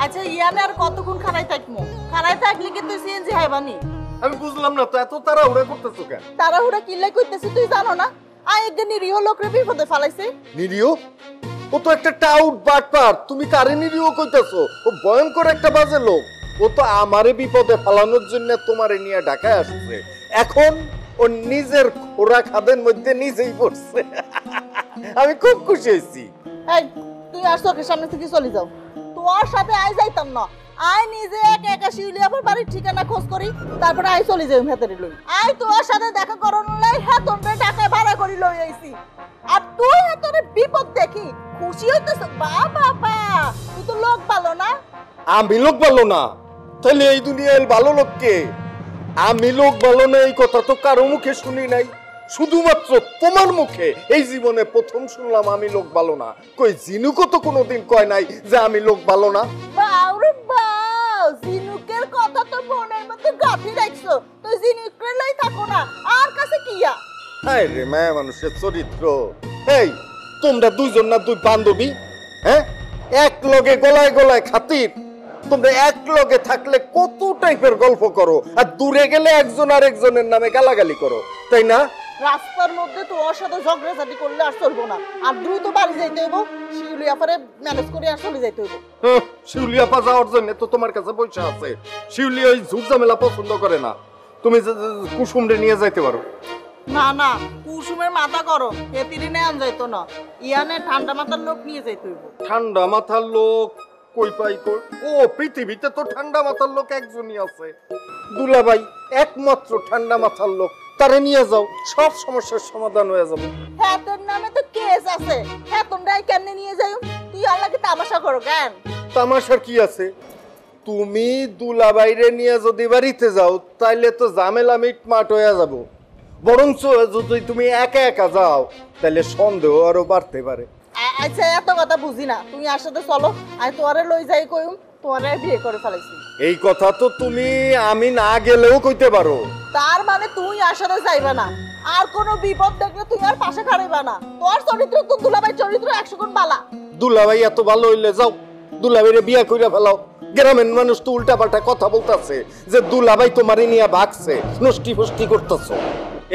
আচ্ছা ইয়ানে আর কতক্ষণ খানায় থাকবো? খানায় থাকলে কি তুই সিএনজি হাইবানি? আমি বুঝলাম না তো, এত তাড়াহুড়া করতেছো কেন? তাড়াহুড়া কিল্লাই কইতেছি তুই জানো না? একটা নিরীহ লোকরে বিপদে ফেলাইছে। নিরীহ? ও তো একটা টাউট বাটপার, তুমি কারে নিরীহ কইতেছো? ও ভয়ঙ্কর একটা বাজে লোক। ও তো আমারে বিপদে ফেলানোর জন্য তোমারে নিয়ে ঢাকায় আসছে। এখন ও নিজের খোরা খাদের মধ্যে নিজেই পড়ছে। আমি খুব খুশি হয়েছি। এই তুই আর চোখের সামনে থেকে চলে যাও। তোর সাথে আই যাইতাম না। আই নিজে একা একা শিউলি আবার বাড়ির ঠিকানা খোঁজ করি, তারপরে আই চলে যাই হেতারে লই। আই তোর সাথে দেখা করন লাই হেতনরে ঢাকায় ভাড়া করি লই আইছি। আর তুই হেতরে বিপদ দেখি খুশি হইতেছ? বাবা তুই তো লোক ভালো না। আমি লোক ভালো না? তাহলে এই দুনিয়ায় ভালো লোক কে? আমি লোক ভালো না এই কথা তো কারো মুখে শুনি নাই, শুধুমাত্র তোমার মুখে এই জীবনে প্রথম শুনলাম আমি লোক ভালো না। কই জিনুকও তো কোনোদিন কয় নাই যে আমি লোক ভালো না। বাউরে বাউ, জিনুকের কথা তো মনের মধ্যে গাঁথি রাখছো। তুই জিনুকের লাই থাকো না, আর কাছে কিয়া? হায় রে মায়া মানুষের চরিত্র। এই তোমরা দুইজন না দুই বান্ধবী? হ্যাঁ, এক লগে গলায় গলায় খাতির। তোমরা এক লগে থাকলে কত টাইপের গল্প করো, আর দূরে গেলে একজন আর একজনের নামে গালাগালি করো, তাই না? রাস্তার মধ্যে তো ওর সাথে ঝগড়াঝাটি করলে আর চলবো না। আর দ্রুত বাড়ি যাইতে হইব, শিউলি আপারে ম্যানেজ করে আর চলে যাইতে হইব। শিউলি আপা যাওয়ার জন্য তো তোমার কাছে পয়সা আছে। শিউলি ওই ঝুট ঝামেলা পছন্দ করে না। তুমি কুসুমরে নিয়ে যাইতে পারো। না না, কুসুমের মাথা গরম, হেতিরে নেন যাইতো না। ইয়ানে ঠান্ডা মাথার লোক নিয়ে যাইতে হইব। ঠান্ডা মাথার লোক কই পাই কই? ও পৃথিবীতে তো ঠান্ডা মাথার লোক একজনই আছে, দুলাভাই, একমাত্র ঠান্ডা মাথার লোক। তারে নিয়ে যাও, সব সমস্যার সমাধান হয়ে যাবে। হ্যাঁ, তোর নামে তো কেস আছে। হ্যাঁ, তোমরাই কেমনে নিয়ে যাই? তুই আল্লাহকে তামাশা করো কেন? তামাশার কি আছে? তুমি দুলাভাইরে নিয়ে যদি বাড়িতে যাও তাইলে তো ঝামেলা মিটমাট হয়ে যাব। বরঞ্চ যদি তুমি একা একা যাও তাহলে সন্দেহ আরো বাড়তে পারে। আচ্ছা, এত কথা বুঝি না। তুমি আর সাথে চলো, আমি তোয়ারে লই যাই কইম, তোয়ারে বিয়ে করে ফেলাইছি। এই কথা তো তুমি আমি না গেলেও কইতে পারো। তার মানে তুই আর সাথে যাইবা না? আর কোনো বিপদ দেখলে তুই আর পাশে খাড়াইবা না? তোর চরিত্র তো দুলাভাই চরিত্র 100 গুণ বালা। দুলাভাই এত ভালো হইলে যাও, দুলাভাইরে বিয়া কইরা ফেলাও। গ্রামের মানুষ তো উল্টা পাল্টা কথা বলতেছে যে দুলাভাই তোমারে নিয়ে ভাগছে, নষ্টি ফষ্টি করতেছো।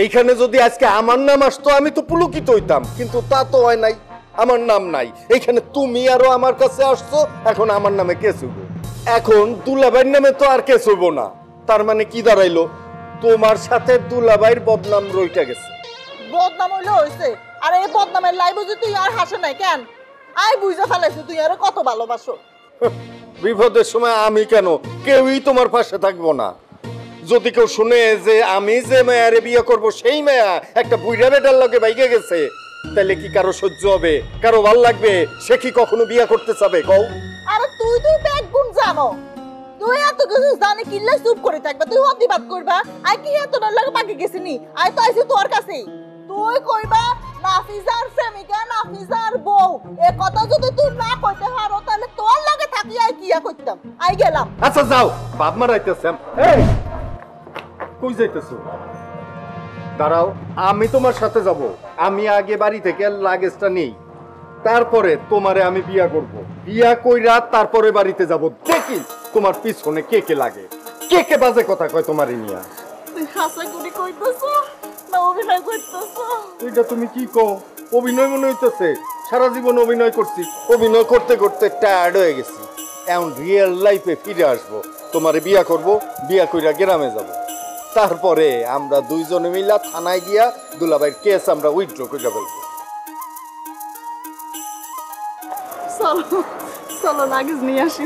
এইখানে যদি আজকে আমার নাম আসতো আমি তো পুলকিত হইতাম, কিন্তু তা তো হয় নাই। আমার নাম নাই এইখানে, তুমি আরো আমার কাছে আসছো, এখন আমার নামে কেস হইব। এখন দুলাভাইয়ের নামে তো আর কেস হইব না। তার মানে কি দাঁড়াইলো? তোমার সাথে দুলাভাইয়ের বদনাম রইটা গেছে। বদনাম হইলে হইছে, আর এই বদনামের লাই বুঝি তুই আর হাসে নাই কেন? আই বুঝা ফেলাইছি তুই আরো কত ভালোবাসো। বিপদের সময় আমি কেন, কেউই তোমার পাশে থাকবো না। যদি কেউ শুনে যে আমি যে মেয়ারে বিয়ে করব সেই মেয়া একটা বুইড়া বেটার লগে বাইকে গেছে, তাহলে কি কারো সহ্য হবে? কারো ভাল লাগবে? সে কি কখনো বিয়ে করতে চাবে কও? আরে তুই ব্যাগ গুণ জানো, তুই এত কিছু জানি কিল্লে চুপ করে থাকবা, তুই অতিবাদ করবা। আই কি এত না লাগে বাকি গেছিনি? আই তো আইছি তোর কাছে। তুই কইবা নাফিজার প্রেমিকা, নাফিজার বউ, এ কথা যদি তুই না কইতে হারো তাহলে তোর লাগে থাকি আই কিয়া কইতাম। আই গেলাম। আচ্ছা যাও, বাপ মারাইতেছে। এই কই যাইতেছো? দাঁড়াও, আমি তোমার সাথে যাব। আমি আগে বাড়ি থেকে লাগেজটা নেই, তারপরে তোমারে আমি বিয়া করব। বিয়া কইরা তারপরে বাড়িতে যাব, দেখি তোমার পিছনে কে কে লাগে, কে কে বাজে কথা কয় তোমারে নিয়া। তুই হাসা করে কইতেছো না অভিনয় করতেছো? এটা তুমি কি কও? অভিনয় মনে হইতেছে? সারা জীবন অভিনয় করছি, অভিনয় করতে করতে টায়ার্ড হয়ে গেছি। এখন রিয়েল লাইফে ফিরে আসবো, তোমারে বিয়া করব, বিয়া কইরা গ্রামে যাব। তারপরে আমরা দুইজনে মিলা থানায় গিয়া দুলাভাইয়ের কেস আমরা উইথড্র করে ফেলবো। চলো চলো লাগেজ নিয়ে আসি।